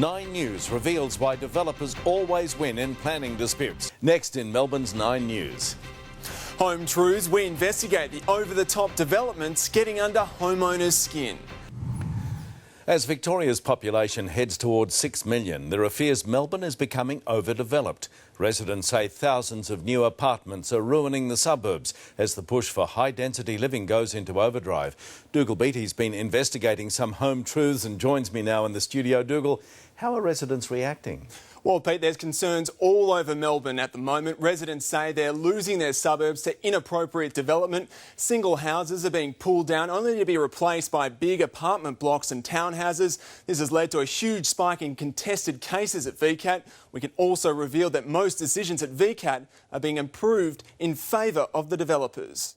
9 News reveals why developers always win in planning disputes. Next in Melbourne's 9 News. Home Truths, we investigate the over-the-top developments getting under homeowners' skin. As Victoria's population heads towards 6 million, there are fears Melbourne is becoming overdeveloped. Residents say thousands of new apartments are ruining the suburbs as the push for high-density living goes into overdrive. Dougal Beattie's been investigating some home truths and joins me now in the studio. Dougal, how are residents reacting? Well, Pete, there's concerns all over Melbourne at the moment. Residents say they're losing their suburbs to inappropriate development. Single houses are being pulled down only to be replaced by big apartment blocks and townhouses. This has led to a huge spike in contested cases at VCAT. We can also reveal that most decisions at VCAT are being improved in favour of the developers.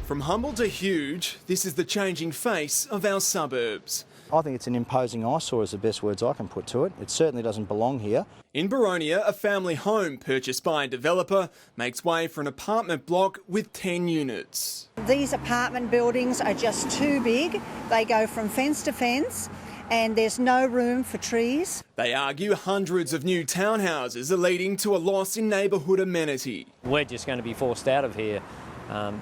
From humble to huge, this is the changing face of our suburbs. I think it's an imposing eyesore is the best words I can put to it. It certainly doesn't belong here. In Boronia, a family home purchased by a developer makes way for an apartment block with 10 units. These apartment buildings are just too big. They go from fence to fence and there's no room for trees. They argue hundreds of new townhouses are leading to a loss in neighbourhood amenity. We're just going to be forced out of here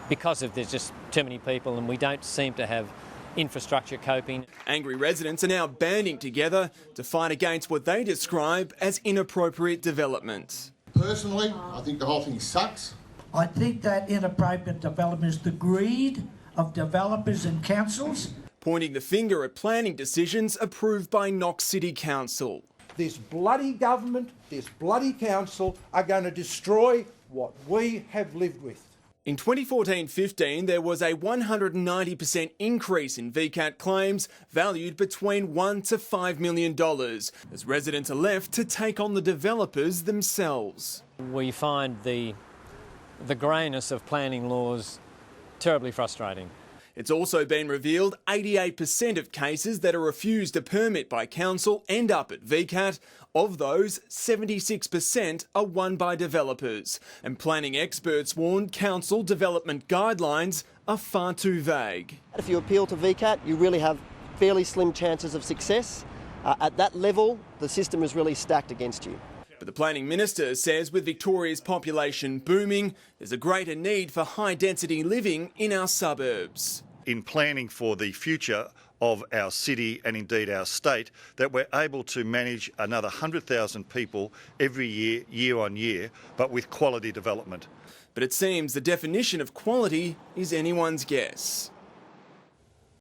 because there's just too many people and we don't seem to have infrastructure coping. Angry residents are now banding together to fight against what they describe as inappropriate development. Personally, I think the whole thing sucks. I think that inappropriate development is the greed of developers and councils. Pointing the finger at planning decisions approved by Knox City Council. This bloody government, this bloody council are going to destroy what we have lived with. In 2014-15, there was a 190% increase in VCAT claims valued between $1 to $5 million, as residents are left to take on the developers themselves. We find the greyness of planning laws terribly frustrating. It's also been revealed 88% of cases that are refused a permit by council end up at VCAT. Of those, 76% are won by developers. And planning experts warn council development guidelines are far too vague. If you appeal to VCAT, you really have fairly slim chances of success. At that level, the system is really stacked against you. But the planning minister says with Victoria's population booming, there's a greater need for high-density living in our suburbs. In planning for the future of our city and indeed our state, that we're able to manage another 100,000 people every year, year on year, but with quality development. But it seems the definition of quality is anyone's guess.